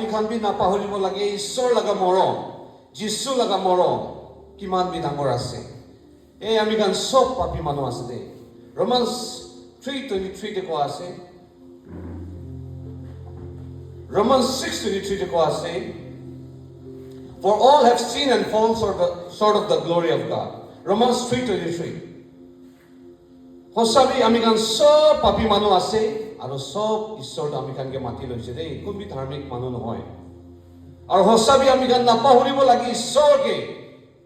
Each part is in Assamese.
আপনি খান বি নাপাহৰিব লাগে ঈশ্বৰ লগা মৰম যিশু লগা মৰম কিমান বি ডাঙৰ আছে এই আমি খান সব পাপী মানুহ আছে দে Romans 3:23 তে কোৱা আছে Romans 6:23 তে কোৱা আছে For all have sinned and fallen short of the glory of God Romans 3:23 Hosabi আমি খান সব পাপী মানুহ আছে আৰু সব ঈশ্বৰ আমি খানকে মাতি লৈছে দেই কোনবি ধাৰ্মিক মানুহ নহয় আৰু হোসাবি আমি খান নাপাহৰিব লাগে ঈশ্বৰকে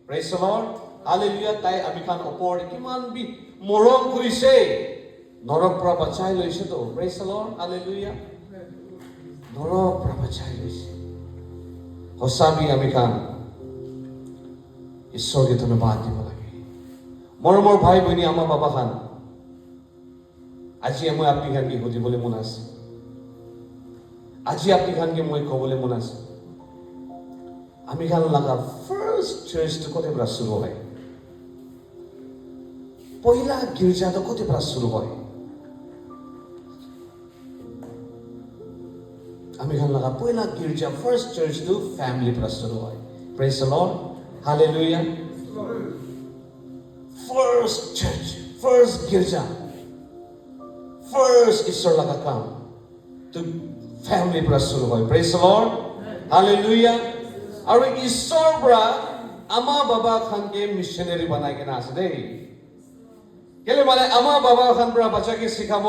Praise the Lord Hallelujah তাই আমি খান ওপৰত কিমান বি মৰম কৰিছে নৰক পৰা বচাই লৈছে তো Praise the Lord Hallelujah নৰক পৰা বচাই লৈছে হোসাবি আমি খান ঈশ্বৰকে ধন্যবাদ দিব লাগে মৰমৰ ভাই বহিনী আমাৰ বাবা খান আজি মই আপনি খানকে সুধিবলৈ মন আছে আজি আপনি খানকে মই ক'বলৈ মন আছে আমি খান লাগা ফাৰ্ষ্ট চাৰ্চটো কোতে পৰা শুৰু হয় পহিলা গিৰ্জাটো কোতে পৰা শুৰু হয় আমি খান লাগা পহিলা গিৰ্জা ফাৰ্ষ্ট চাৰ্চটো ফ্যামিলি পৰা শুৰু হয় praise the lord hallelujah first church first গিৰ্জা First ঈশ্বৰ লগা কাম to family পৰা শুৰু হয় praise the Lord hallelujah আৰু ঈশ্বৰ পৰা আমাৰ বাবা খানকে মিশনাৰী বনাই কেনে আছে দেই কেলে মানে আমাৰ বাবা খান পৰা বাচ্চাকে শিকাব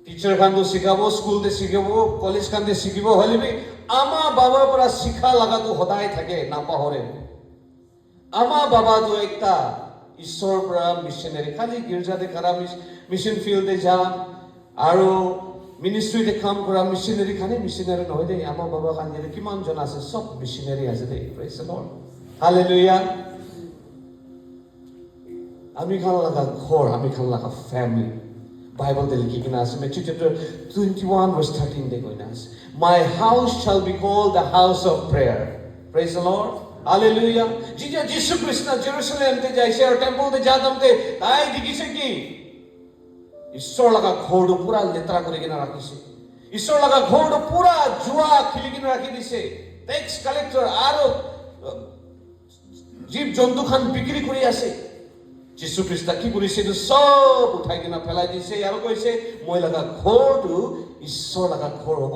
টিচাৰ খানটো শিকাব স্কুলতে শিকাব কলেজ খানতে শিকিব হলিবি আমাৰ বাবা পৰা শিক্ষা লাগাটো সদায় থাকে নাপাহৰে আমাৰ বাবাটো একটা ঈশ্বৰ পৰা মিশনাৰী খালি গিৰ্জাতে কৰা মিশন ফিল্ডে যা আৰু মিনিষ্ট্ৰীতে কাম কৰা মিশনাৰী খানে মিশনাৰী নহয় দেই আমাৰ বাবা খান যে কিমান জন আছে সব মিশনাৰী আছে দেই প্ৰেজ দ্য লৰ্ড হালেলুয়া আমি খান লাগা ঘৰ আমি খান লাগা ফ্যামিলি বাইবেলতে লিখি কিনা আছে মেথিউ চেপ্টাৰ 21 verse 13 দে কৈনা আছে my house shall be called the house of prayer praise the Lord Hallelujah. Jesus Jesus Christ Jerusalem te jaise aur temple te jadamte tai dikise ki ঈশ্বৰ লগা ঘৰটো পুৰা লেতেৰা কৰি কিনে ৰাখিছে ঈশ্বৰ লগা ঘৰটো পুৰা জুৱা খেলি কিনে ৰাখি দিছে টেক্স কালেক্টৰ আৰু জীৱ জন্তু খান বিক্ৰী কৰি আছে যীশু খ্ৰীষ্ট কি কৰিছে তো সব উঠাই কিনে পেলাই দিছে আৰু কৈছে মই লগা ঘৰটো ঈশ্বৰ লগা ঘৰ হ'ব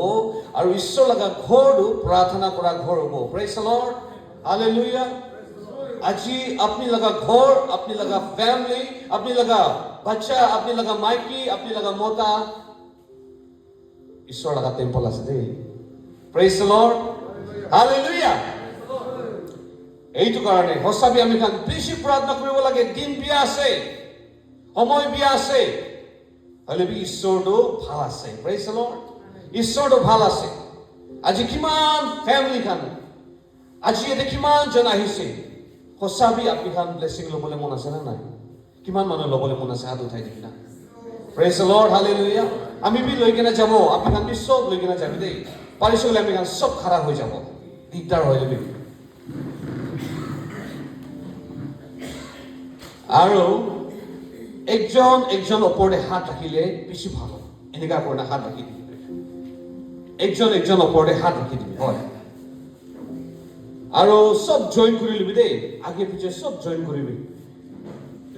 আৰু ঈশ্বৰ লগা ঘৰটো প্ৰাৰ্থনা কৰা ঘৰ হ'ব praise the lord Hallelujah. Aji apni laga ghor, apni laga family, apni laga bacha, apni laga maiki, apni laga mota. Ishwar laga temple ase dei. Praise the Lord. Hallelujah. Eitu karone hosabi ami khan beshi pradna koribo lage din bia ase. Homoy bia ase. Halebi ishwar do bhal ase. Praise the Lord. Ishwar do bhal ase. Aji kiman family khan আজি এতে কিমান জন আহিছে হোসাবি আপনি খান ব্লেসিং লবলে মন আছে না নাই কিমান মানুহ লবলে মন আছে হাত উঠাই দিনা প্রেজ দ্য লর্ড হালেলুয়া আমি বি লৈ কেনে যাব আপনি খান বি সব লৈ কেনে যাবি দেই পারিছলে আমি খান সব খারাপ হৈ যাব দিগদার হৈ যাবি আৰু একজন ওপৰতে হাত ৰাখিলে বেছি ভাল এনেকা কৰনা হাত ৰাখি দিবি একজন ওপৰতে হাত ৰাখি দিবি হয় আৰু সব জয়েন কৰি লবি দেই আগে পিছে সব জয়েন কৰিবি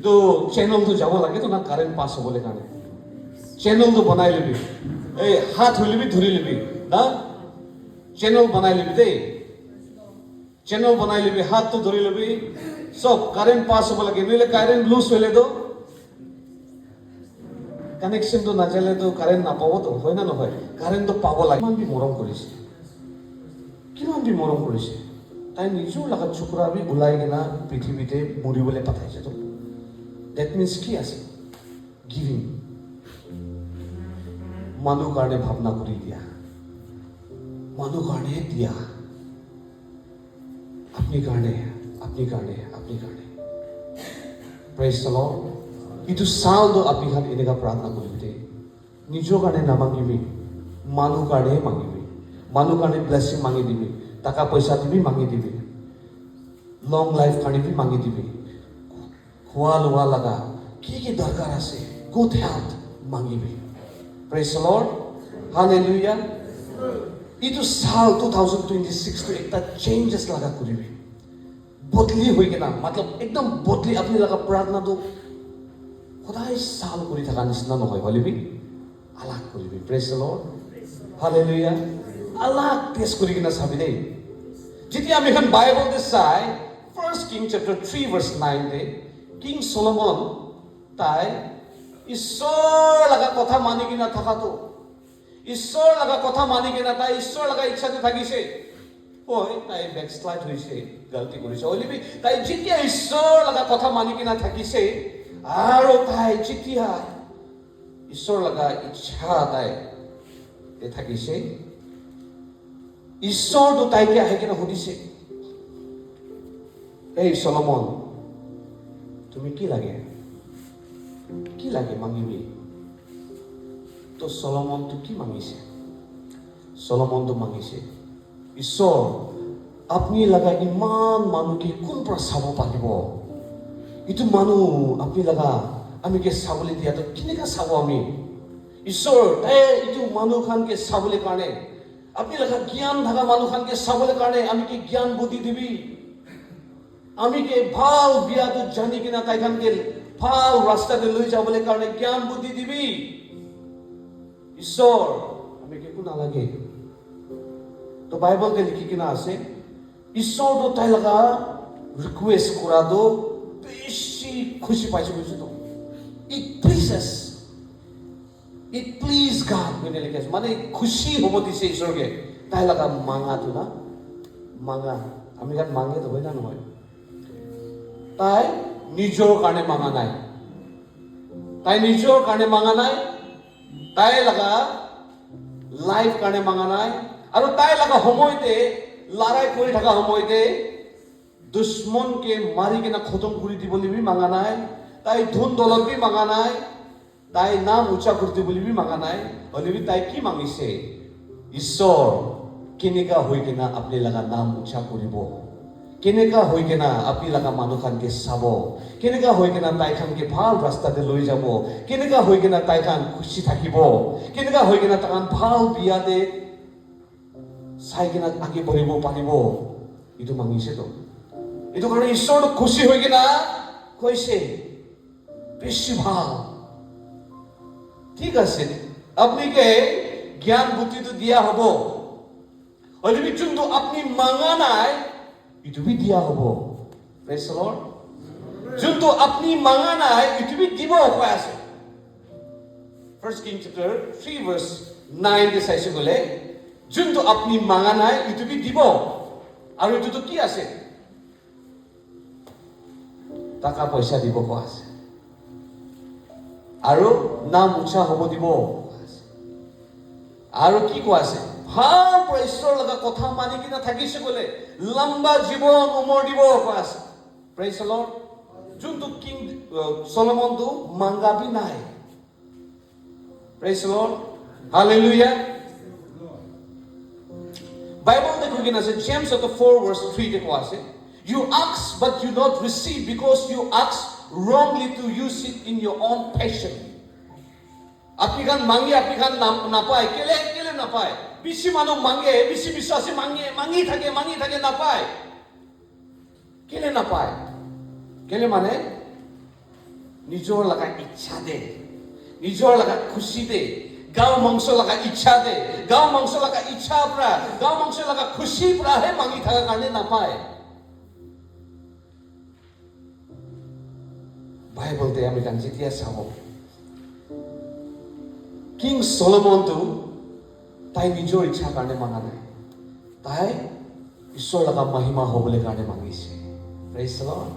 তো চ্যানেলটো যাব লাগে তো না কাৰেন্ট পাস হ'বলে কাৰণে চ্যানেলটো বনাই লবি এই হাত হলিবি ধৰি লবি না চ্যানেল বনাই লবি দেই চ্যানেল বনাই লবি হাতটো ধৰি লবি সব কারেন্ট পাস হ'ব লাগে নহলে কারেন্ট লুজ হলে তো কানেকশনটো নাজালে তো কারেন্ট নাপাব তো হয় না নহয় কারেন্টটো পাব লাগে কিমান বি মৰম কৰিছে তাই নিজৰ লগা চুকুৰা বি ওলাই কিনা পৃথিৱীতে মৰিবলৈ পঠাইছে তো দ্যাট মিন্স কি আছে গিভিং মানুহ কাৰণে ভাৱনা কৰি দিয়া মানুহ কাৰণে দিয়া আপনি কাৰণে প্ৰেজ দ্য লৰ্ড ইটো চাউলটো আপনি খান এনেকা প্ৰাৰ্থনা কৰিবি নিজৰ কাৰণে নামাগিবি মানুহ কাৰণে মাগিবি মানুহ কাৰণে ব্লেছিং মাগি দিবি টাকা পয়সা দিবি মাগি দিবি লং লাইফ কাৰণে বি মাগি দিবি খোৱা লোৱা লগা কি দৰকাৰ আছে গুড হেল্থ মাগিবি প্ৰেজ দ্য লৰ্ড হালেলুয়া এইটো সাল 2026 টো একটা চেঞ্জেস লাগা কৰিবি বদলি হৈ কিনা মতলব একদম বদলি আপনি লাগা প্ৰাৰ্থনাটো সদায় সাল কৰি থকা নিচিনা নহয় হলিবি আলাগ কৰিবি প্ৰেজ দ্য লৰ্ড হালেলুয়া আলাগ টেষ্ট কৰি কিনা চাবি দেই যেতিয়া আমি এখন বাইবেলতে চাই 1 King chapter 3 verse 9 দে কিং সলোমন তাই ঈশ্বৰ লগা কথা মানি কিনা থাকাটো ঈশ্বৰ লগা কথা মানি কিনা তাই ঈশ্বৰ লগা ইচ্ছাটো থাকিছে হয় তাই বেকস্লাইড হৈছে গলতি কৰিছে হলিবি তাই যেতিয়া ঈশ্বৰ লগা কথা মানি কিনা থাকিছে আৰু তাই যেতিয়া ঈশ্বৰ লগা ইচ্ছা তাই থাকিছে ঈশ্বৰটো তাইকে আহি কিনা সুধিছে এই সলোমন তুমি কি লাগে মাগিবি তো সলোমনটো কি মাগিছে সলোমনটো মাগিছে ঈশ্বৰ আপনি লগা ইমান মানুহকে কোন পৰা চাব পাৰিব ইটো মানুহ আপনি লগা আমিকে চাবলৈ দিয়াটো কেনেকৈ চাব আমি ঈশ্বৰ তাই ইটো মানুহখানকে চাবলৈ কাৰণে আপনি লগা জ্ঞান থকা মানুহখানকে চাবলৈ কাৰণে আমিকে জ্ঞান বুদ্ধি দিবি আমিকে ভাল বিয়াটো জানি কিনা তাইখানকে ভাল ৰাস্তাতে লৈ যাবলৈ কাৰণে জ্ঞান বুদ্ধি দিবি ঈশ্বৰ আমিকে একো নালাগে তো বাইবেলতে লিখি কিনা আছে ঈশ্বৰটো তাই লগা ৰিকুৱেষ্ট কৰাটো বেছি খুশি পাইছে বুজিছো ইট প্লিজ গড মানে লিখে আছে মানে খুশি হ'ব দিছে ঈশ্বৰকে তাই লগা মাঙাটো না মাঙা আমি গান মাঙে তো হয় না নহয় তাই নিজৰ কাৰণে মাঙা নাই তাই নিজৰ কাৰণে মাঙা নাই তাই লগা লাইফ কাৰণে মাঙা নাই আৰু তাই লগা সময়তে লৰাই কৰি থকা সময়তে দুশ্মনকে মাৰি কিনা খতম কৰি দিবলৈ মাঙা নাই তাই ধন দৌলত বি মাঙা নাই তাই নাম উচ্চা কৰি দিবলৈ মাঙা নাই হলিবি তাই কি মাঙিছে ঈশ্বৰ কেনেকা হৈ কিনা আপুনি লগা নাম উচ্চা কৰিব কেনেকা হৈ কিনা আপনি লগা মানুহখানকে চাব কেনেকা হৈ কিনা তাইখানকে ভাল ৰাস্তাতে লৈ যাব কেনেকা হৈ কিনা তাইখান খুশি থাকিব কেনেকা হৈ কিনা তাইখান ভাল বিয়াতে চাই কিনা আগে বঢ়িব পাৰিব এইটো মাগিছে তো এইটো কাৰণে ঈশ্বৰটো খুশি হৈ কিনা কৈছে বেছি ভাল ঠিক আছে আপনিকে জ্ঞান বুদ্ধিটো দিয়া হ'ব হলিবি যোনটো আপনি মাঙা নাই ইটো বি দিয়া হ'ব প্ৰেজ দ্য লৰ্ড যোনটো আপনি মাঙা নাই ইটো বি দিব কৈ আছে 1 King chapter 3 verse 9 দে চাইছে গলে যোনটো আপনি মাঙা নাই ইটো বি দিব আৰু ইটোটো কি আছে টাকা পইচা দিব কোৱা আছে আৰু নাম উচ্চা হ'ব দিব আৰু কি কোৱা আছে ভাল ঈশ্বৰৰ লগা কথা মানি কিনা থাকিছে গলে লম্বা জীৱন উমৰ দিব কোৱা আছে প্ৰেজ দ্য লৰ্ড যোনটো কিং সলোমনটো মাংগাবি নাই praise the lord hallelujah Bible দেখো কিনা আছে জেমছ chapter 4 verse 3 দেখো আছে you ask but you not receive because you ask wrongly to use it in your own passion আপনি গান মাঙ্গি আপনি গান নাপায় কেলে নাপায় বেশি মানুহ মাঙ্গে বেশি বিশ্বাসী মাঙ্গি থাকে নাপায় কেলে নাপায় কেলে মানে নিজৰ লগা ইচ্ছা দে নিজৰ লগা খুশি দে গাঁও মাংস লগা ইচ্ছা দে গাঁও মাংস লগা ইচ্ছা পৰা গাঁও মাংস লগা খুশি পৰাহে মাঙ্গি থাকাৰ কাৰণে নাপায় বাইবেলতে আমি গান যেতিয়া চাব কিং সলোমনটো তাই নিজৰ ইচ্ছাৰ কাৰণে মাঙা নাই তাই ঈশ্বৰ লগা মহিমা হ'বলৈ কাৰণে মাগিছে প্ৰেজ দ্য লৰ্ড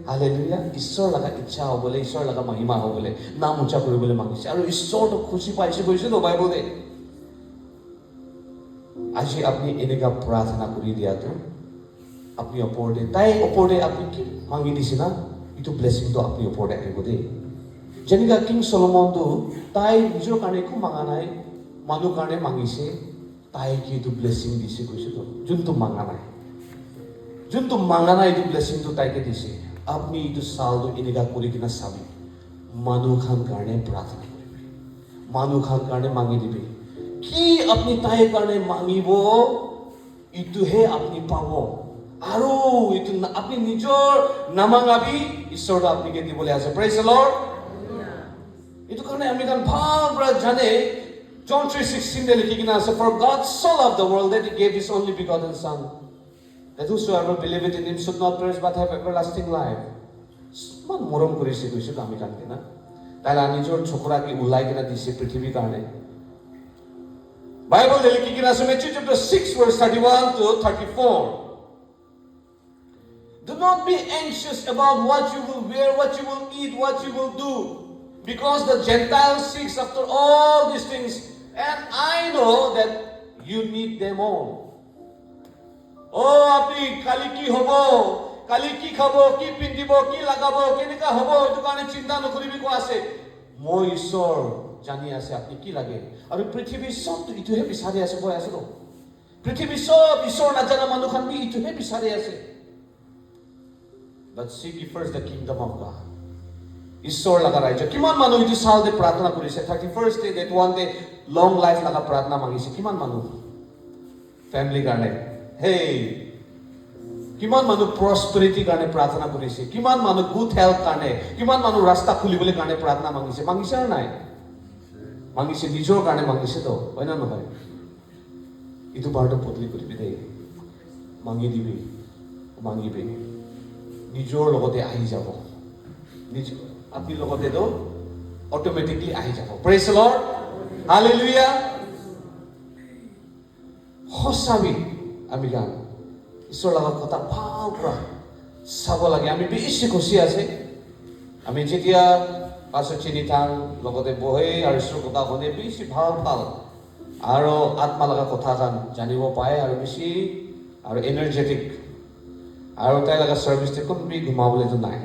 হালেলুয়া ঈশ্বৰ লগা ইচ্ছা হ'বলৈ ঈশ্বৰ লগা মহিমা হ'বলৈ নাম উচ্চা কৰিবলৈ মাগিছে আৰু ঈশ্বৰটো খুশি পাইছে কৈছে তো বাইবেলতে আজি আপুনি এনেকা প্ৰাৰ্থনা কৰি দিয়াটো আপুনি ওপৰতে তাই ওপৰতে আপুনি কি মাগি দিছে না ইটো ব্লেছিংটো আপুনি ওপৰতে আহিব দেই যেনেকা কিং সলোমনটো তাই নিজৰ কাৰণে একো মাঙা নাই মানুহ কাৰণে মাগিছে তাই কি এইটো ব্লেছিং দিছে কৈছে তো যোনটো মাঙা নাই এইটো ব্লেছিংটো তাইকে দিছে আপনি এইটো চালটো এনেকা কৰি কিনা চাবি মানুহ খান কাৰণে প্ৰাৰ্থনা কৰিবি মানুহ খান কাৰণে মাগি দিবি কি আপনি তাইৰ কাৰণে মাঙিব ইটোহে আপনি পাব আৰু ইটো আপনি নিজৰ নামাঙাবি ঈশ্বৰটো আপুনিকে দিবলৈ আছে প্ৰেজ দ্য লৰ্ড ইটো কাৰণে আমি গান ভালদৰে জানে John 3:16 তে লিখি কিনা আছে for God so loved the world that he gave his only begotten son that whosoever believeth in him should not perish but have everlasting life মান মৰম কৰিছে কৈছো আমি গান কিনা তাইলা নিজৰ ছোকৰাকে উলাই কিনা দিছে পৃথিৱীৰ কাৰণে Bible de likhi kina ase Matthew chapter 6 verse 31 to 34 Do not be anxious about what you will wear, what you will eat, what you will do, because the Gentiles seeks after all these things, and I know that you need them all. Oh, apni kali ki hobo, kali ki khabo, ki pindibo, ki lagabo, kenika hobo, etu kane chinta nokoribi ko ase. Moi Ishor jani ase apni ki lage. Aru prithibir sob ituhe bisari ase koi ase to. Prithibir sob Ishor najana manu khan bi ituhe bisari ase. But seek ye first the kingdom of God. Ishor laga raija. Kiman manu itu sal de pratna korise. 31st day that one day long life laga pratna mangise. Kiman manu? Family karne. Hey. Kiman manu prosperity karne pratna korise. Kiman manu good health karne. Kiman manu rasta khulibole karne pratna mangise. Mangise or nai? Mangise nijor karne mangise to. Hoy na nohoy. Itu barto potli koribi dei. Mangi dibi. Mangibi. নিজৰ লগতে আহি যাব নিজ আপনি লগতে তো অটোমেটিকলি আহি যাব প্ৰেজ দ্য লৰ্ড হালেলুয়া হসাবি আমি গান ঈশ্বৰ লগত কথা ভাল পৰা চাব লাগে আমি বেছি খুশি আছে আমি যেতিয়া পাছত চিনিথাং লগতে বহে আৰু ঈশ্বৰ কথা শুনে বেছি ভাল ভাল আৰু আত্মা লগা কথা জানিব পায় আৰু বেছি আৰু এনাৰ্জেটিক আৰু তাই লগা সাৰ্ভিসতে কোনবি ঘুমাবলে তো নাই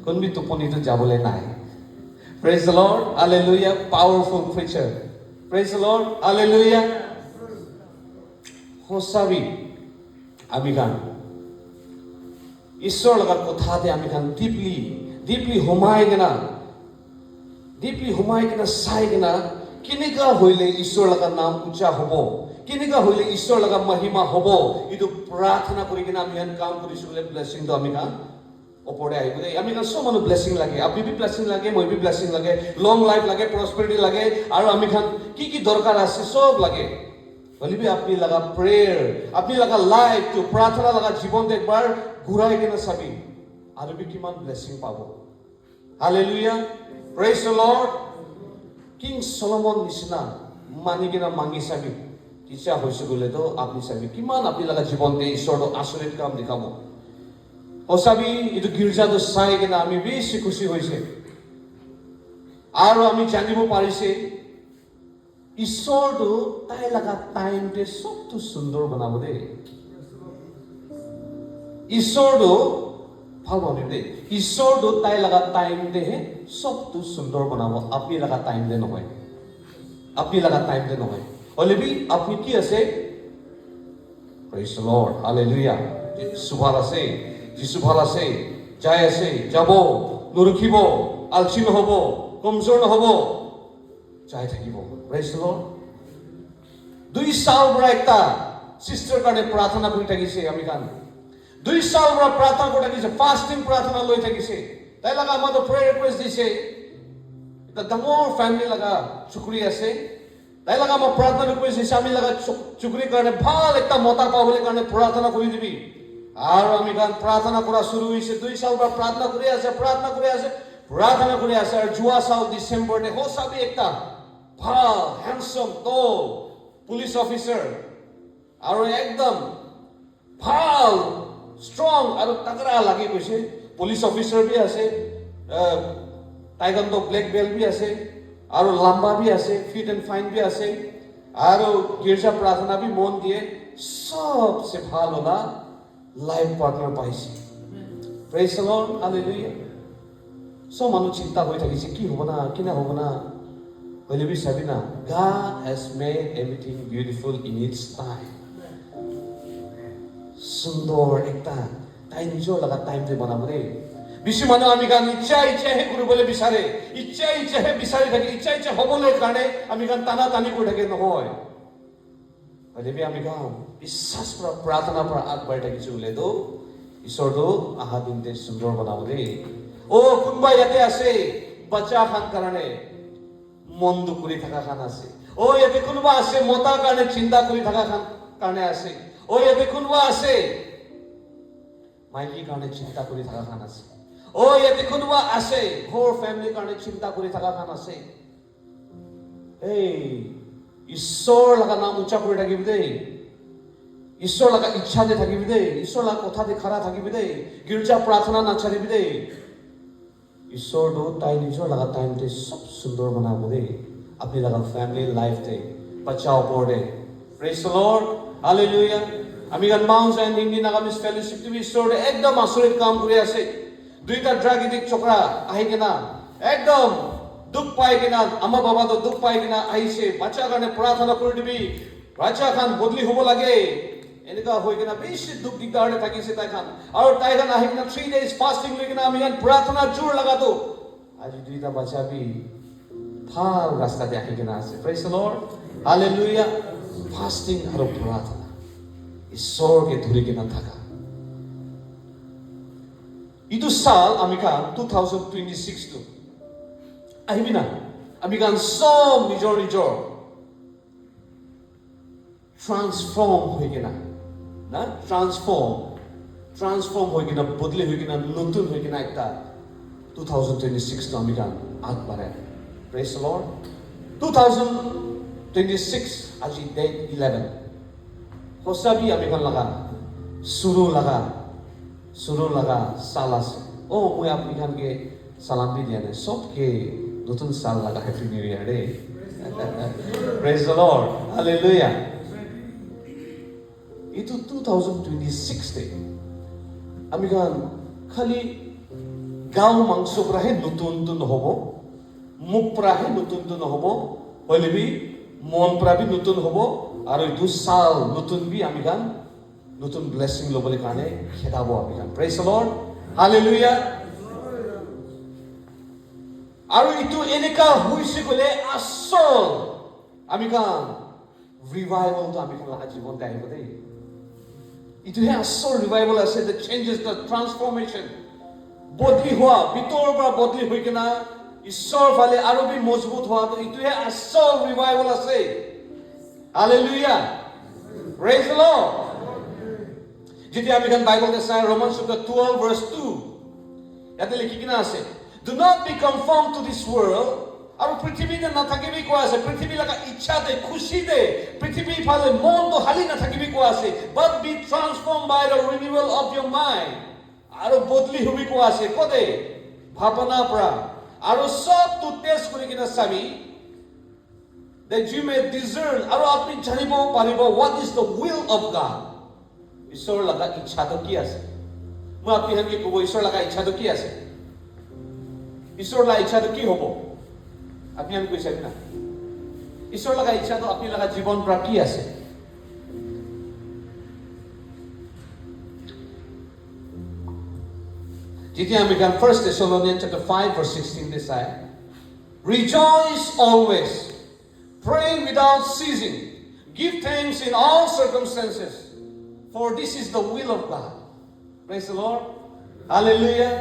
কোনবি টোপনি তো যাবলে নাই praise the lord hallelujah powerful preacher praise the lord hallelujah হসাবি আমি গান ঈশ্বৰ লগা কথাতে আমি গান ডিপলি হোমাই কিনা চাই কিনা কেনেকা হইলে ঈশ্বৰ লগা নাম উচ্চা হ'ব কেনেকা হইলে ঈশ্বৰ লগা মহিমা হ'ব ইটো প্ৰাৰ্থনা কৰি কিনা আমি আন কাম কৰিছো বলে ব্লেসিং তো আমি কাম ওপৰে আহিব দেই আমি কাম সব মানুহ ব্লেসিং লাগে আপনি বি ব্লেসিং লাগে মই বি ব্লেসিং লাগে লং লাইফ লাগে প্ৰসপেৰিটি লাগে আৰু আমি খান কি দৰকাৰ আছে সব লাগে বলিবি আপনি লগা প্ৰেয়াৰ আপনি লগা লাইফ তো প্ৰাৰ্থনা লগা জীৱন একবাৰ ঘূৰাই কিনা চাবি আৰু বি কিমান ব্লেসিং পাব hallelujah praise the lord king Solomon নিচিনা মানি কিনা মাঙি চাবি ইচ্ছা হৈছে গলে তো আপনি চাবি কিমান আপনি লগা জীৱনতে ঈশ্বৰটো আচৰিত কাম দেখাব হসাবি ইটো গিৰ্জাটো চাই কিনা আমি বেছি খুশি হৈছে আৰু আমি জানিব পাৰিছে ঈশ্বৰটো তাই লগা টাইমতে সবটো সুন্দৰ বনাব দে ঈশ্বৰটো ভাল বনাব দে ঈশ্বৰটো তাই লগা টাইমতে সবটো সুন্দৰ বনাব আপনি লগা টাইমতে নহয় আপনি লগা টাইমতে নহয় হলেবি আপনি কি আছে প্ৰেজ দ্য লৰ্ড হালেলুয়া সুভাল আছে যিশু ভাল আছে যাই আছে যাব নৰখিব আলসি নহব কমজোৰ নহব যাই থাকিব প্ৰেজ দ্য লৰ্ড 2 সাল পৰা একটা সিস্টাৰ কাৰণে প্ৰাৰ্থনা কৰি থাকিছে আমি গান 2 সাল পৰা প্ৰাৰ্থনা কৰি থাকিছে ফাস্টিং প্ৰাৰ্থনা লৈ থাকিছে তাই লগা আমাদেৰ প্ৰেয়াৰ ৰিকুৱেষ্ট দিছে এটা ডাঙৰ ফ্যামিলি লগা চুকুৰি আছে তাই লগা আমাৰ প্ৰাৰ্থনা ৰিকুৱেষ্ট দিছে আমি লগা চুকুৰি কাৰণে ভাল একটা মতা পাবলৈ কাৰণে প্ৰাৰ্থনা কৰি দিবি আৰু আমি গান প্ৰাৰ্থনা কৰা শুৰু হৈছে 2 সাল পৰা প্ৰাৰ্থনা কৰি আছে আৰু যোৱা সাল ডিসেম্বৰতে হসাবি একটা ভাল হ্যান্ডসাম তো পুলিশ অফিসাৰ আৰু একদম ভাল স্ট্ৰং আৰু তাগৰা লাগি গৈছে পুলিশ অফিসাৰ বি আছে টাইগান্ডো ব্ল্যাক বেল্ট বি আছে আৰু লম্বা বি আছে ফিট এন্ড ফাইন বি আছে আৰু গিৰ্জা প্ৰাৰ্থনা বি মন দিয়ে সবসে ভাল হলা লাইফ পার্টনার পাইছে প্রেজ দ্য লর্ড হালেলুয়া সব মানুষ চিন্তা হৈ থাকিছে কি হ'ব না কি না হ'ব না হইলে বি চাবি না God has made everything beautiful in its time সুন্দৰ একটা তাই নিজৰ লগা টাইমতে বনাব দেই বেছি মানুহ আমি গান ইচ্ছাহে কৰিবলৈ বিচাৰে, ইচ্ছাহে বিচাৰি থাকে, ইচ্ছা হ'বলৈ কাৰণে আমি গান টানা টানি কৰি থাকে নহয়। হয়তো আমি গান বিশ্বাস পৰা প্ৰাৰ্থনাৰ পৰা আগবাঢ়ি থাকিছো বোলেতো ঈশ্বৰটো আহা দিনতে সুন্দৰ বনাব দেই। কোনোবা ইয়াতে আছে বাচ্চা খান কাৰণে মন দুখ কৰি থকা খান আছে। ইয়াতে কোনোবা আছে মতাৰ কাৰণে চিন্তা কৰি থকা খান কাৰণে আছে। ইয়াতে কোনোবা আছে মাইকীৰ কাৰণে চিন্তা কৰি থকা খান আছে। ইয়াতে কোনোবা আছে ঘৰ ফেমিলিৰ কাৰণে চিন্তা কৰি থকা খান আছে। ঈশ্বৰ লগা নাম উচ্চা কৰি থাকিবি দেই, ঈশ্বৰ লগা ইচ্ছাতে থাকিবি দেই, ঈশ্বৰ লগা কথাতে খাৰা থাকিবি দেই, গীৰ্জা প্ৰাৰ্থনা নাচাৰিবি দেই। ঈশ্বৰটো তাই নিজৰ লগা টাইমতে চব সুন্দৰ বনাব দেই। আপুনি লগা ফেমিলি লাইফতে বাচ্চা ওপৰতে। Praise the lord, hallelujah. আমি গান মাউন্ট এণ্ড ইণ্ডিয়ান আগামী ফেলোশ্বিপ টিভি ঈশ্বৰতে একদম আচৰিত কাম কৰি আছে। দুইটা ড্ৰাগ এডিক্ট চক্ৰা আহি কিনা একদম দুখ পাই কিনা, আমাৰ বাবাটো দুখ পাই কিনা আহিছে। বাচ্চাৰ কাৰণে প্ৰাৰ্থনা কৰি দিবি, বাচ্চা খান বদলি হ'ব লাগে, এনেকুৱা হৈ কিনা বেছি দুখ দিগদাৰতে থাকিছে তাই খান। আৰু তাই খান আহি কিনা 3 days ফাষ্টিং লৈ কিনা আমি গান প্ৰাৰ্থনা জোৰ লগাতো। আজি দুইটা বাচ্চা বি ভাল ৰাস্তাতে আহি কিনা আছে। Praise the lord, hallelujah. Fasting আৰু প্ৰাৰ্থনা ঈশ্বৰকে ধৰি কিনা থাকা। ইটো সাল আমি গান 2026 আহিবি না, আমি গান সব নিজৰ নিজৰ ট্ৰান্সফৰ্ম হৈ কিনা না, ট্ৰান্সফৰ্ম হৈ কিনা, বদলি হৈ কিনা, নতুন হৈ কিনা একটা 2026 আমি গান আগবাঢ়াই। Praise the lord. 2026 আজি ডেট 11 সঁচাবি আমি গান লগা শুরু লাগা সাল আছে। মই আপনি খানকে সালাম দি দিয়া নাই, সবকে নতুন সাল লাগা হ্যাপি নিউ ইয়ার রে। Praise the lord, hallelujah. itu 2026 তে আমি গান খালি গাঁও মাংস পৰাহে নতুন নহ'ব, মুখ পৰাহে নতুন নহ'ব, হলিবি মন পৰা বি নতুন হ'ব। আৰু এইটো সাল নতুন বি আমি গান নতুন ব্লেসিং ল'বলৈ কাৰণে খেদাব আমি গান। Praise the lord, hallelujah. আৰু এইটো এনেকা হৈছে গ'লে আচল আমি গান ৰিভাইভেলটো আমি গান জীৱনতে আহিব দেই। এইটোহে আচল ৰিভাইভেল আছে, দ্য চেঞ্জেছ, দ্য ট্ৰান্সফৰ্মেশ্যন, বদলি হোৱা, ভিতৰৰ পৰা বদলি হৈ কিনা ঈশ্বৰ ফালে আৰু বি মজবুত হোৱাটো, এইটোহে আচল ৰিভাইভেল আছে। Hallelujah, praise the lord. যেতিয়া আমি গান বাইবেলতে চাই ৰোমান চেপ্টাৰ 12 verse 2 ইয়াতে লিখি কিনা আছে, do not be conformed to this world। আৰু পৃথিৱীতে নাথাকিবি কোৱা আছে, পৃথিৱী লগা ইচ্ছাতে খুচিতে পৃথিৱী ফালে মনটো হালি নাথাকিবি কোৱা আছে, but be transformed by the renewal of your mind। আৰু বদলি হবি কোৱা আছে কতে ভাৱনাৰ পৰা। আৰু সবটো টেষ্ট কৰি কিনা চাবি, that you may discern, আৰু আপুনি জানিব পাৰিব what is the will of God। ঈশ্বৰৰ লগা ইচ্ছাটো কি আছে। মই আপুনি কি ক'ব, ঈশ্বৰৰ লগা ইচ্ছাটো কি আছে, ঈশ্বৰৰ লগা ইচ্ছাটো কি হ'ব আপুনি আমি কৈ চাবি না। ঈশ্বৰৰ লগা ইচ্ছাটো আপুনি লগা জীৱন পৰা কি আছে। যেতিয়া আমি গান 1 Thessalonians chapter 5 verse 16 তে চাই, rejoice always, pray without ceasing, give thanks in all circumstances, for this is the will of God। Praise the Lord, hallelujah।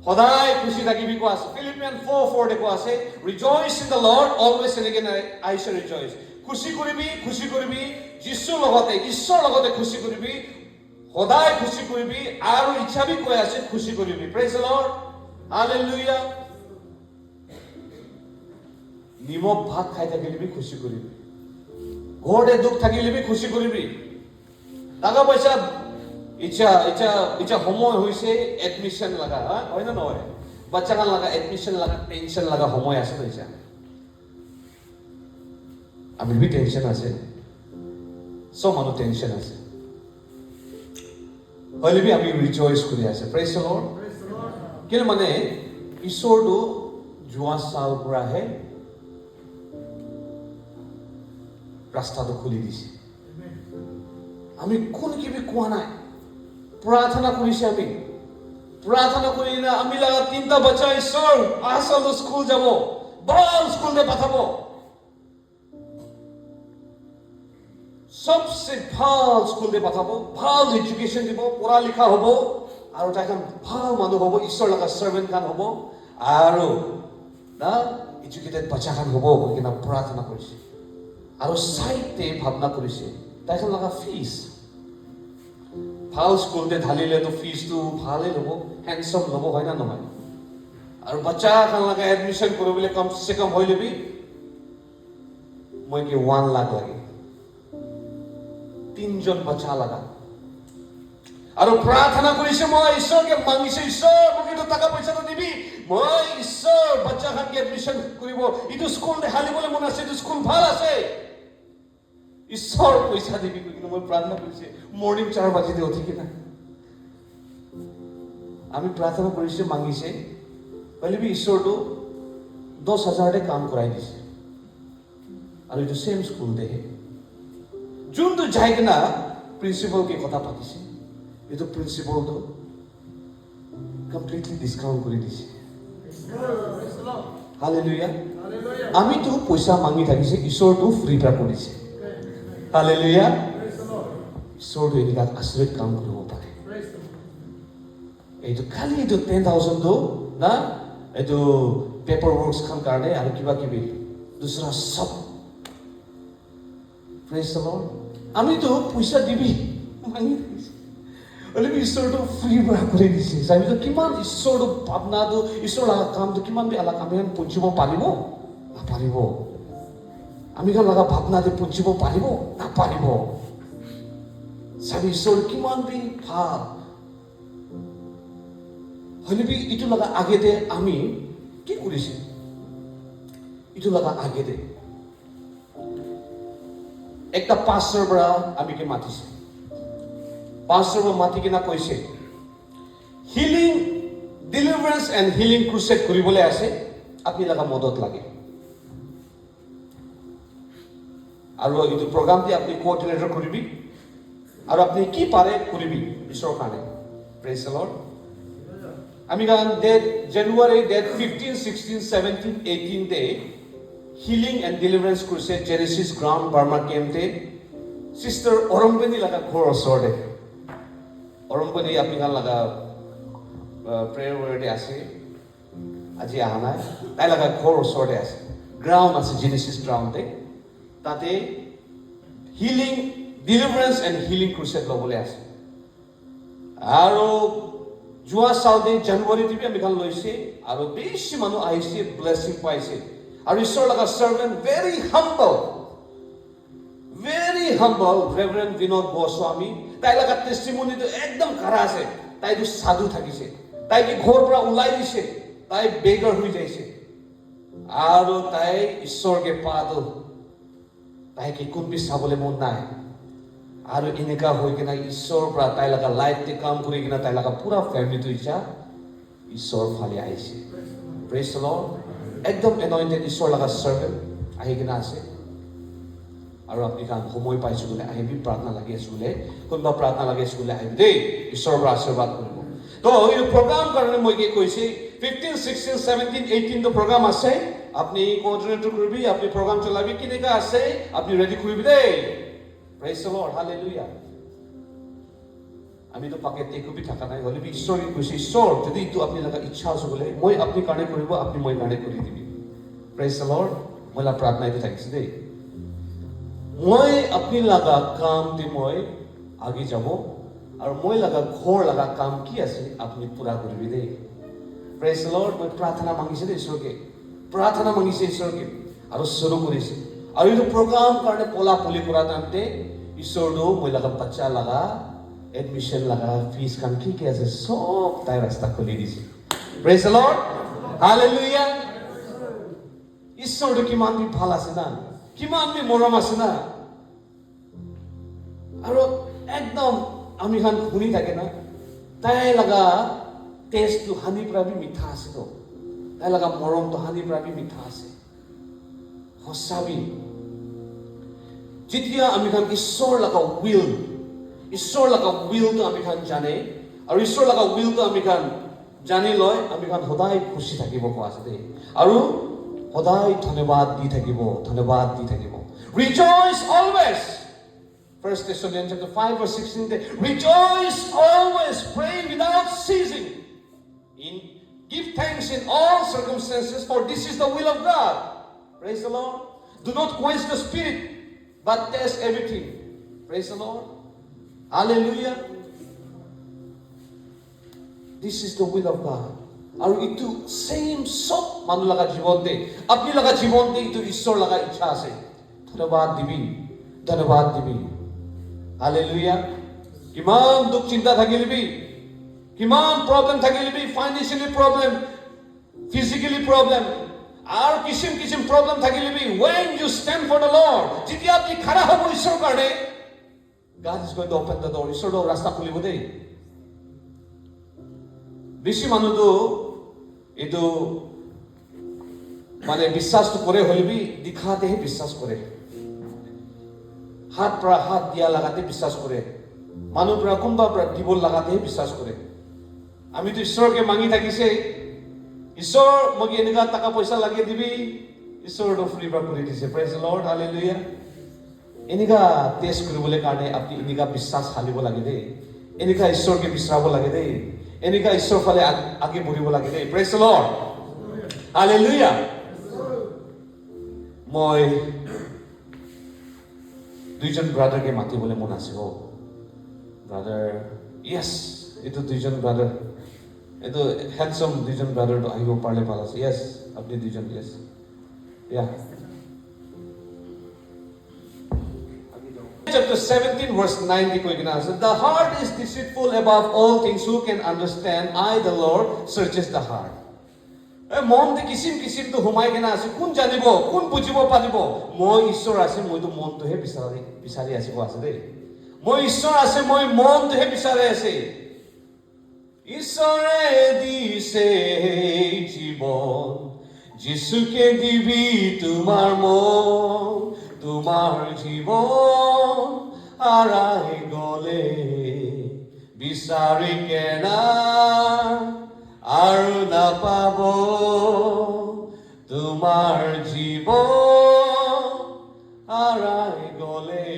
সদায় খুশি থাকিবি কোৱা আছে। Philippians 4:4 তে কোৱা আছে, rejoice in the Lord always, and again I shall rejoice। খুশি কৰিবি যীশুৰ লগতে, ঈশ্বৰৰ লগতে খুশি কৰিবি, সদায় খুশি কৰিবি, আৰু ইচ্ছাবি কৈ আছে খুশি কৰিবি। Praise the Lord, hallelujah। নিমখ ভাত খাই থাকিলেবি খুশি কৰিবি, ঘৰতে দুখ থাকিলেবি খুশি কৰিবি, টাকা পইচা ইচ্ছা সময় হৈছে এডমিশন লাগা, হয় না নহয়, বাচ্চা কান লাগা এডমিশন লাগা, টেনশন লাগা সময় আছে তো ইচ্ছা। আমি বি টেনশন আছে, সব মানুহ টেনশন আছে, হলে বি আমি ৰিজয়চ কৰি আছে। Praise the lord. কিন্তু মানে ঈশ্বৰটো যোৱা চাল পৰাহে ৰাস্তাটো খুলি দিছে। আমি কোন কিবি কোৱা নাই, প্ৰাৰ্থনা কৰিছে আমি, প্ৰাৰ্থনা কৰি না আমি লাগা তিনটা বাচ্চা ঈশ্বৰ আচল স্কুল যাব ভাল স্কুল দে পাঠাব সবচে ভাল স্কুল দে পাঠাব ভাল এডুকেশ্যন দিব পঢ়া লিখা হ'ব আৰু তাইখন ভাল মানুহ হ'ব ঈশ্বৰ লগা সাৰ্ভেন্ট খান হ'ব আৰু না এডুকেটেড বাচ্চা খান হ'ব কিনা প্ৰাৰ্থনা কৰিছে আৰু সাইতে ভাবনা কৰিছে তাইখন লগা ফিজ ভাল স্কুল দে ঢালিলে তো ফিজটো ভালেই ল'ব হ্যান্ডসাম ল'ব হয় না নহয় আৰু বাচ্চা খান লগা এডমিশ্যন কৰিবলৈ কমচে কম হৈ ল'বি মই কি 1 লাখ লাগে 3 জন বাচ্চা লাগা আৰু প্ৰাৰ্থনা কৰিছে মই ঈশ্বৰকে মাগিছে ঈশ্বৰ মোক এইটো টকা পইচাটো দিবি মই ঈশ্বৰ বাচ্চা খানকে এডমিশ্যন কৰিব ইটো স্কুল দে ঢালিবলৈ মন আছে ইটো স্কুল ভাল আছে ঈশ্বৰ পইচা দিবি কিন্তু মই প্ৰাৰ্থনা কৰিছে মৰ্নিং 4 বাজিতে উঠি কিনা আমি প্ৰাৰ্থনা কৰিছে মাগিছে বলিবি ঈশ্বৰটো 10,000 দে কাম কৰাই দিছে আৰু এইটো সেম স্কুল দে যোনটো যাই কিনা প্ৰিন্সিপালকে কথা পাতিছে এইটো প্ৰিন্সিপালটো কমপ্লিটলি ডিসকাউন্ট কৰি দিছে হালেলুয়া আমিতো পইচা মাগি থাকিছে ঈশ্বৰটো ফ্ৰী পৰা কৰিছে হালেলুয়া ঈশ্বৰটো এনেকুৱা আচৰিত কাম কৰিব পাৰে এইটো খালি এইটো 10,000 টো না এইটো পেপাৰ ৱৰ্কছ খান কাৰণে আৰু কিবা কিবি দুসৰা সব প্ৰেজ দ্য লৰ্ড আমিতো পইচা দিবি মাগি থাকিছে অলপ ঈশ্বৰটো ফ্ৰী পৰা কৰি দিছে চাবিতো কিমান ঈশ্বৰটো ভাৱনাটো ঈশ্বৰৰ লগা কামটো কিমান বেলা আমি পঞ্চিব পাৰিব নাপাৰিব আমি কাৰণ লগা ভাৱনাটো পঞ্চিব পাৰিব নাপাৰিব চাবি ঈশ্বৰ কিমান বি ভাল হলিবি ইটো লগা আগেতে আমি কি কৰিছে ইটো লগা আগেতে একটা পাষ্টৰ পৰা আমি কি মাতিছে পাষ্টৰ মাতি কিনা কৈছে হিলিং ডেলিভাৰেন্স এণ্ড হিলিং ক্ৰুছেড কৰিবলৈ আছে আপুনি লগা মদত লাগে আৰু এইটো প্ৰগ্ৰামটি আপুনি কোঅৰ্ডিনেটৰ কৰিবি আৰু আপুনি কি পাৰে কৰিবি ঈশ্বৰৰ কাৰণে প্ৰেজ দ্য লৰ্ড আমি গান date January date 15, 16, 17, 18 day healing and deliverance crusade Genesis ground Burma কেম্পতে সিস্টাৰ অৰম্বনী লগা ঘৰ ওচৰতে অৰম্বনী আপুনি গান লগা প্ৰেয়াৰ ৱৰ্ডে আছে আজি অহা নাই তাই লগা ঘৰ ওচৰতে আছে গ্ৰাউণ্ড আছে জেনেচিছ গ্ৰাউণ্ডতে তাতে হিলিং ডেলিভাৰেন্স এণ্ড হিলিং ক্ৰুছেড ল'বলৈ আছে আৰু যোৱা চাউডে জানুৱাৰীতে আমি গান লৈছে আৰু বেছি মানুহ আহিছে ব্লেছিং পাইছে আৰু ঈশ্বৰ লগা সাৰ্ভেন্ট ভেৰি হাম্বল ৰেভাৰেণ্ড বিনোদ গোস্বামী তাই লগা টেষ্টিমনিটো একদম কাৰা আছে তাইতো সাধু থাকিছে তাইকে ঘৰৰ পৰা ওলাই দিছে তাই বেগাৰ হৈ যাইছে আৰু তাই ঈশ্বৰকে পাতো তাইকে কোনবি চাবলৈ মন নাই আৰু এনেকা হৈ কিনা ঈশ্বৰৰ পৰা তাই লগা লাইফতে কাম কৰি কিনা তাই লগা পুৰা ফেমিলিটো ইচ্ছা ঈশ্বৰ ফালে আহিছে প্ৰেজ দ্য লৰ্ড একদম এনইণ্টেড ঈশ্বৰ লগা সাৰ্ভেন্ট আহি কিনা আছে আৰু আপুনি কাম সময় পাইছো বোলে আহিবি প্ৰাৰ্থনা লাগি আছো বোলে কোনোবা প্ৰাৰ্থনা লাগি আছো বোলে আহিবি দেই ঈশ্বৰৰ পৰা আশীৰ্বাদ কৰিব তো এই প্ৰগ্ৰাম কাৰণে মই কি কৈছে 15, 16, 17, 18 টো প্ৰগ্ৰাম আছে আপুনি কোঅৰ্ডিনেটৰ কৰিবি আপুনি প্ৰগ্ৰাম চলাবি কেনেকা আছে আপুনি ৰেডি কৰিবি দেই প্ৰেজ দ্য লৰ্ড হালেলুয়া আমিতো পাকে টেকুবি থাকা নাই হলে ঈশ্বৰ কৈছে ঈশ্বৰ যদি এইটো আপুনি লগা ইচ্ছা আছে বোলে মই আপুনি কাৰণে কৰিব আপুনি মই কাৰণে কৰি দিবি প্ৰেজ দ্য লৰ্ড মই লা প্ৰাৰ্থনা এইটো থাকিছে দেই মই আপুনি লগা কাম দি মই আগে যাব আৰু মই লগা ঘৰ লগা কাম কি আছে আপুনি পুৰা কৰিবি দেই প্ৰেজ দ্য লৰ্ড মই প্ৰাৰ্থনা মাগিছে দেই ঈশ্বৰকে প্ৰাৰ্থনা মাগিছে ঈশ্বৰকে আৰু শুৰু কৰিছে আৰু এইটো প্ৰগ্ৰাম কাৰণে পলা পলি কৰা টাইমতে ঈশ্বৰটো মই লগা বাচ্চা লগা এডমিশ্যন লগা ফিজ কাম কি আছে সব তাই ৰাস্তা খুলি দিছে প্ৰেজ দ্য লৰ্ড হালেলুয়া ঈশ্বৰটো কিমান বি ভাল আছে না কিমান বি মৰম আছে না আৰু একদম আমি খান শুনি থাকে না তাই লগা টেষ্টটো হানি পৰা বি মিঠা আছে তো তাই লগা মৰমটো হানি পৰা বি মিঠা আছে সঁচাবি যেতিয়া আমি খান ঈশ্বৰ লগা উইলটো আমি খান জানে আৰু ঈশ্বৰ লগা উইলটো আমি খান জানি লয় আমি খান সদায় খুশি থাকিব কোৱা আছে দেই আৰু সদায় ধন্যবাদ দি থাকিব rejoice always. 1 Thessalonians chapter 5 verse 16 rejoice always, pray without ceasing, give thanks in all circumstances, for this is the will of God. Praise the Lord. Do not quench the spirit, but test everything. Praise the Lord. Hallelujah. This is the will of God. আৰু ইটো সেম সব মানুহ লগা জীৱনতে আপনি লগা জীৱনতে ইটো ঈশ্বৰ লগা ইচ্ছা আছে ধন্যবাদ দিবি হালেলুয়া কিমান দুখ চিন্তা থাকিলিবি কিমান প্ৰবলেম থাকিলিবি ফাইনান্সিয়ালি প্ৰবলেম ফিজিক্যালি প্ৰবলেম আৰু কিছিম প্ৰবলেম থাকিলিবি when you stand for the Lord যেতিয়া আপনি খাৰা হ'ব ঈশ্বৰৰ কাৰণে God is going to open the door. ঈশ্বৰ ৰাস্তা খুলিব দেই বেছি মানুহটো এইটো মানে বিশ্বাসটো কৰে হলিবি দিখাতেহে বিশ্বাস কৰে হাত পৰা হাত দিয়া লাগাতে বিশ্বাস কৰে মানুহ পৰা কোনবা পৰা দিব লাগাতেহে বিশ্বাস কৰে আমিতো ঈশ্বৰকে মাগি থাকিছে ঈশ্বৰ মোক এনেকা টাকা পইচা লাগে দিবি ঈশ্বৰটো ফ্ৰী বা কৰি দিছে প্ৰেজ দ্য লৰ্ড হালেলুয়া এনেকা টেষ্ট কৰিবলৈ কাৰণে আপুনি এনেকা বিশ্বাস হালিব লাগে দেই এনেকা ঈশ্বৰকে বিচাৰিব লাগে দেই এনেকা ঈশ্বৰ ফালে আগে বঢ়িব লাগে দেই প্ৰেজ দ্য লৰ্ড হালেলুয়া মই দুইজন ব্ৰাদাৰকে মাতিবলৈ মন আছে ব্ৰাদাৰ ইয়েছ এইটো দুইজন ব্ৰাদাৰ এইটো হেণ্ডছম দুইজন ব্ৰাদাৰটো আহিব পাৰিলে ভাল আছে ইয়েছ আপুনি দুইজন ইয়েছ ইয়া Chapter 17 verse 9 কৈ কিনা আছে the heart is deceitful above all things, who can understand? I the Lord searches the heart. মনতে কিছিম তো হুমাই কিনা আছে কোন জানিব কোন বুজিব পাৰিব মই ঈশ্বৰ আছে মইতো মনটোহে বিচাৰি আছিব আছে দেই মই ঈশ্বৰ আছে মই মনটোহে বিচাৰি আছে ঈশ্বৰে দিছে জীৱন যিশুকে দিবি তোমাৰ মন তোমাৰ জীৱন আৰাই গলে বিচাৰি কেনা আৰু নাপাব তোমাৰ জীৱন আৰাই গলে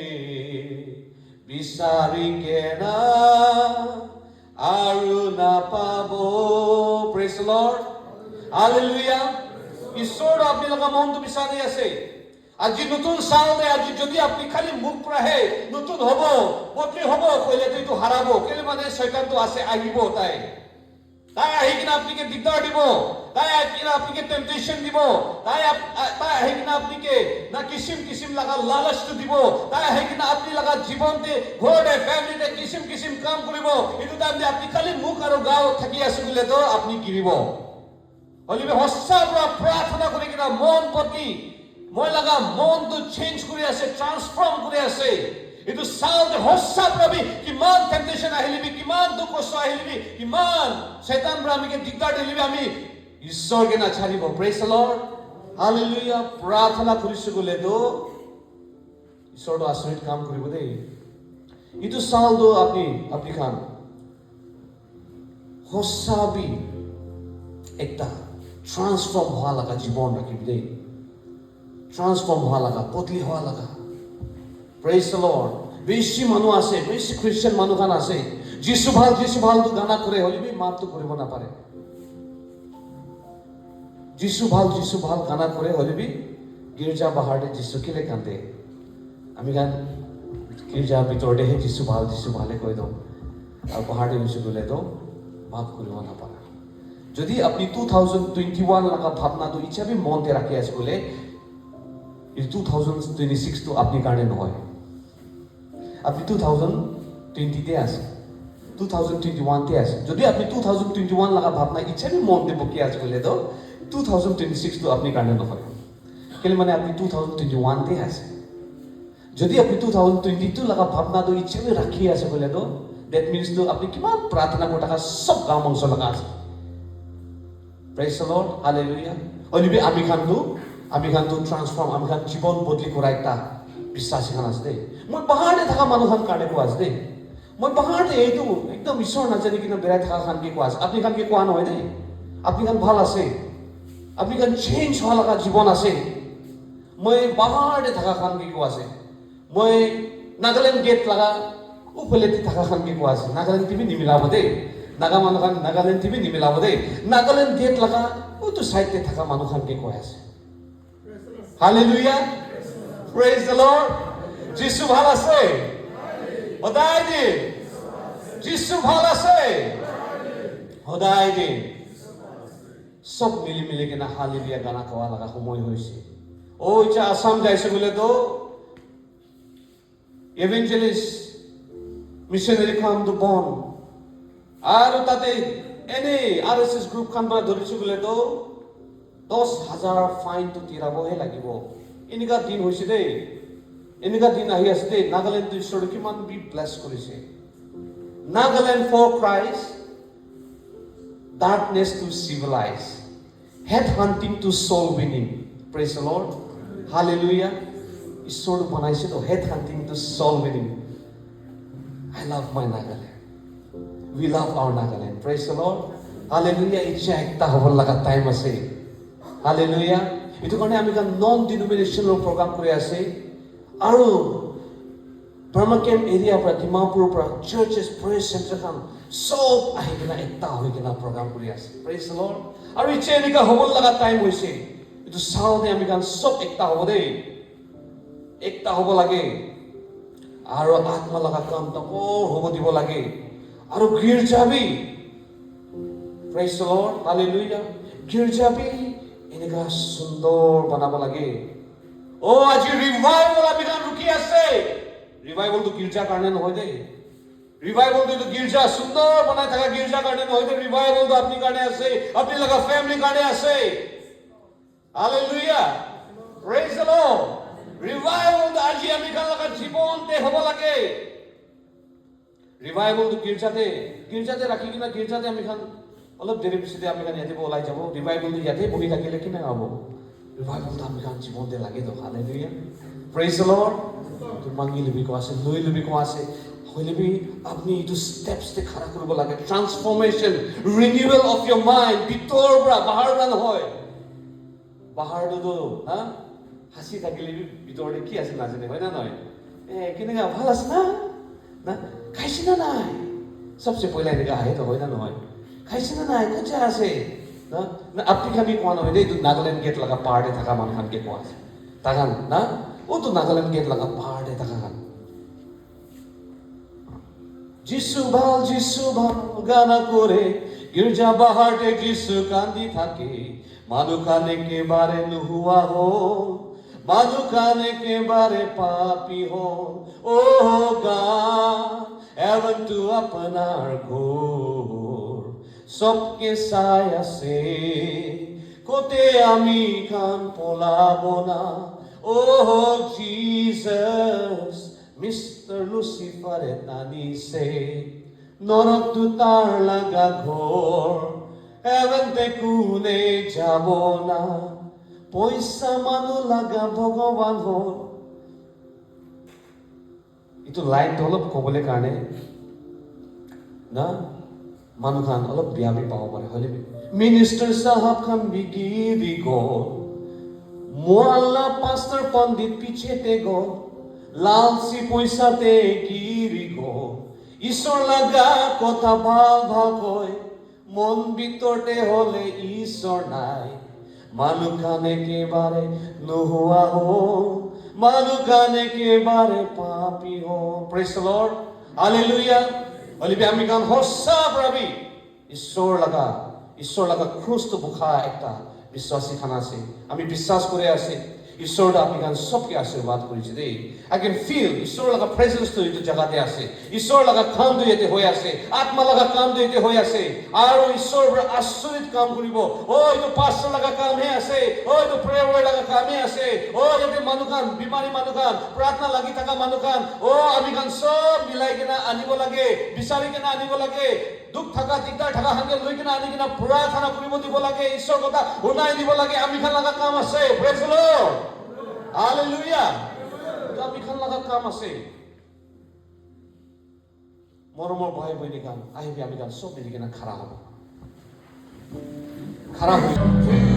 বিচাৰি কেনা আৰু নাপাব প্ৰেজ দ্য লৰ্ড হালেলুয়া ঈশ্বৰ আপোনালোকৰ মনটো বিচাৰি আছে আজি নতুন চাওঁতে আজি যদি আপনি খালি মুখ পৰাহে নতুন হ'ব বদলি হ'ব কইলেতো এইটো হাৰাব কেলে মানে শয়তানটো আছে আহিব তাই আহি কিনা আপনাকে দিগদাৰ দিব তাই আহি কিনা আপনাকে টেম্পটেশন দিব তাই আহি কিনা আপনাকে না কিছিম লাগা লালচটো দিব তাই আহি কিনা আপনি লাগা জীৱনতে ঘৰতে ফ্যামিলিতে কিছিম কাম কৰিব এইটো টাইমতে আপনি খালি মুখ আৰু গাও থাকি আছে বুলিলে তো আপনি গিৰিব হলিবে হস্যা প্ৰাৰ্থনা কৰি কিনা মন প্ৰতি মই লাগা মনটো চেঞ্জ কৰি আছে ট্ৰান্সফৰ্ম কৰি আছে এইটো চাওঁতে হস্যা প্ৰবি কিমান টেম্পটেশন আহিলিবি কিমান দুখ কষ্ট আহিলিবি কিমান শয়তান ব্ৰাহ্মীকে দিগদাৰ দিলিবি আমি ঈশ্বৰকে নাচাৰিব প্ৰেজ দ্য লৰ্ড হালেলুয়া প্ৰাৰ্থনা কৰিছো গলেতো ঈশ্বৰটো আচৰিত কাম কৰিব দেই এইটো চাওঁতো আপনি খান হস্যাবি একটা ট্ৰান্সফৰ্ম হোৱা লাগা জীৱন ৰাখিবি দেই ট্ৰান্সফৰ্ম হোৱা লাগা বদলি হোৱা লাগা প্ৰেজ দ্য লৰ্ড বেছি মানুহ আছে বেছি খ্ৰীষ্টিয়ান মানুহ খান আছে যিছু ভালটো গানা কৰে হলিবি মাতটো কৰিব নাপাৰে যিছু ভাল গানা কৰে হলিবি গিৰ্জা বাহাৰতে যিছু কেলে কান্দে আমি গান গিৰ্জা ভিতৰতেহে যিছু ভালে কৈ দিওঁ আৰু বাহাৰতে যিছু গ'লে তো মাফ কৰিব নাপাৰে যদি আপনি 2021 লাগা ভাৱনাটো ইচ্ছাবি মনতে ৰাখি আছে বোলে 2026 তো আপনি কাৰণে নহয় আপনি 2020 তে আছে 2021 তে আছে যদি আপনি 2021 লাগা ভাবনা ইচ্ছাবি মনতে বকি আছে বলে তো 2026 তো আপনি কাৰণে নহয় কেলে মানে আপনি 2021 তে আছে যদি আপনি 2022 লাগা ভাবনা তো ইচ্ছাবি ৰাখি আছে বলে তো that means তো আপনি কিমান প্ৰাৰ্থনা কৰি থকা সব কাম অংশ লাগা আছে praise the Lord hallelujah হলিবি আমি খানটো ট্ৰান্সফৰ্ম আমি খান জীৱন বদলি কৰা এটা বিশ্বাস খান আছে দেই মই বাহাৰতে থকা মানুহ খান কাৰণে কোৱা আছে দেই মই বাহাৰতে এইটো একদম ঈশ্বৰ নাজানি কিনে বেৰাই থকা খানকে কোৱা আছে আপুনি খানকে কোৱা নহয় দেই আপুনি খান ভাল আছে আপুনি খান চেঞ্জ হোৱা লগা জীৱন আছে মই বাহাৰতে থকা খানকে কোৱা আছে মই নাগালেণ্ড গেট লগা উপলেতে থকা খানকে কোৱা আছে নাগালেণ্ড টিভি নিমিলাব দেই নাগা মানুহ খান নাগালেণ্ড টিভি নিমিলাব দেই নাগালেণ্ড গেট লগা ওটো সাইডতে থকা মানুহ খানকে কৈ আছে হালেলুয়া প্ৰেজ দ্য লৰ্ড যিশু ভাল আছে সদায় দিন যিশু ভাল আছে সদায় দিন সব মিলি কিনে হালেলুয়া গানা কোৱা লগা সময় হৈছে এতিয়া আসাম যাইছে বোলে তো evangelist missionary কামটো বন্ধ আৰু তাতে এনে RSS গ্ৰুপ খান পৰা ধৰিছো বোলে তো 10,000 ফাইন তো তিৰাবহে লাগিব এনেকা দিন হৈছে দেই এনেকা দিন আহি আছে দেই নাগালেণ্ড ঈশ্বৰে কিমান বি ব্লেছ কৰিছে Nagaland for Christ darkness to civilize head hunting to soul winning praise the Lord hallelujah ঈশ্বৰে বনাইছে তো head hunting to soul winning I love my Nagaland we love our Nagaland praise the Lord hallelujah ইচ্ছা একটা হবৰ লগা টাইম আছে hallelujah এটো কাৰণে আমি নন ডিনোমিনেশনাল প্ৰগ্ৰাম কৰি আছে আৰু Burma Camp area পৰা ডিমাপুৰৰ পৰা churches praise center খান সব আহি কিনা একটা হৈ কিনা প্ৰগ্ৰাম কৰি আছে praise the Lord আৰু ইচ্ছা এনেকা হবৰ লগা টাইম হৈছে এটো চাওঁতে আমি সব একটা হ'ব দেই একটা হ'ব লাগে আৰু আত্মা লগা কাম তকৰ হ'ব দিব লাগে আৰু গিৰ্জাবি praise the Lord hallelujah গিৰ্জাবি এনেকা সুন্দৰ বনাব লাগে আজি ৰিভাইভেল আমি ৰুকি আছে ৰিভাইভেল তো গিৰ্জা কাৰণে নহয় দেই ৰিভাইভেল তো গিৰ্জা সুন্দৰ বনাই থকা গিৰ্জা কাৰণে নহয় দেই ৰিভাইভেল তো আপুনি কাৰণে আছে আপুনি লগা ফ্যামিলি কাৰণে আছে hallelujah praise the Lord revival তো আজি আমি লগা জীৱনতে হ'ব লাগে ৰিভাইভেল তো গিৰ্জাতে ৰাখি কিনা গিৰ্জাতে আমি অলপ দেৰি পিছতে আমি ইয়াতে ওলাই যাব ৰিভাইভেল তো ইয়াতে বহি থাকিলে কি নাই হ'ব ৰিভাইভেল তো আমি জীৱনতে লাগে তো হালেলুয়া প্ৰেজ দ্য লৰ্ড তো মাংগি লবি কোৱা আছে লৈ লবি কোৱা আছে হইলেবি আপনি ইটো স্টেপস তে খাৰা কৰিব লাগে ট্ৰান্সফৰমেশন ৰিনিউৱেল অফ ইয়োৰ মাইন্ড ভিতৰ পৰা বাহিৰ পৰা নহয় বাহিৰ তো হা হাসি থাকিলে ভিতৰতে কি আছে নাজানে হয় না নহয় কেনেকা ভাল আছে না খাইছে না নাই সবচেয়ে পহিলা এনেকা আহে তো হয় না নহয় খাইছে না নাই কোচা আছে না আপনি খাবি কোৱা নহয় দেই নাগালেণ্ড গেট লগা পাহাৰতে থকা মানুহ খানকে কোৱা আছে তাগান না ও তো নাগালেণ্ড গেট লগা পাহাৰতে থকা খান যিশু ভাল গানা করে গির্জা বাহারতে যিশু কান্দি থাকে মানু খান একেবারে নুহুয়া হো মানু খান একেবারে পাপি হো ও God এমন তু আপনার ঘোর সবকে চাই আছে কোতে আমি খান পলাব না ও Jesus Mr. Lucifer টানিছে নরক দুতার লাগা ঘোর এমনতে কোনে যাব না পয়সা মানু লাগা ভগবান হল ইটো লাইনটো অলপ ক'বলৈ কাৰণে না মানুহ খান অলপ বিয়াবি পাব পাৰে হলে মিনিষ্টাৰ সাহেব খান বিগিৰি গল মোৱাল্লা পাস্টাৰ পণ্ডিত পিছেতে গল লালচি পইচাতে গিৰি গল ঈশ্বৰ লাগা কথা ভাল কয় মন ভিতৰতে হলে ঈশ্বৰ নাই মানুহ খান একেবাৰে নোহোৱা হল মানুহ খান একেবাৰে পাপি হল প্ৰেজ দ্য লৰ্ড হালেলুয়া হলিবি আমি গান হসা প্ৰভি ঈশ্বৰ লগা খ্ৰীষ্টটো বুখা একটা বিশ্বাসী খানা আছে আমি বিশ্বাস কৰি আছে ঈশ্বৰ আপনি গান সবকে আশীৰ্বাদ কৰিছে দেই I can feel ঈশ্বৰ লগা প্ৰেজেন্স তো এইটো জাগাতে আছে ঈশ্বৰ লগা কামটো ইয়াতে হৈ আছে আত্মা লগা কামটো ইয়াতে হৈ আছে আৰু ঈশ্বৰ আচৰিত কাম কৰিব এইটো পাস্টাৰ লগা কামহে আছে এইটো প্ৰেয়াৰ লগা কামহে আছে ইয়াতে মানুহ খান বিমাৰী মানুহ খান প্ৰাৰ্থনা লাগি থকা মানুহ খান আমি গান সব মিলাই কিনা আনিব লাগে বিচাৰি কিনা আনিব লাগে দুখ থাকা দিগদাৰ থাকা হাঙ্গে লৈ কিনা আনি কিনা প্ৰাৰ্থনা কৰিব দিব লাগে ঈশ্বৰ কথা শুনাই দিব লাগে আমি খান লগা কাম আছে প্ৰেজ দ্য লৰ্ড হালেলুয়া আমি খান লগা কাম আছে মৰমৰ ভাই বৈনিকান আহিবি আমি গান চব মিলি কিনে খাৰা হ'ব খাৰা হৈ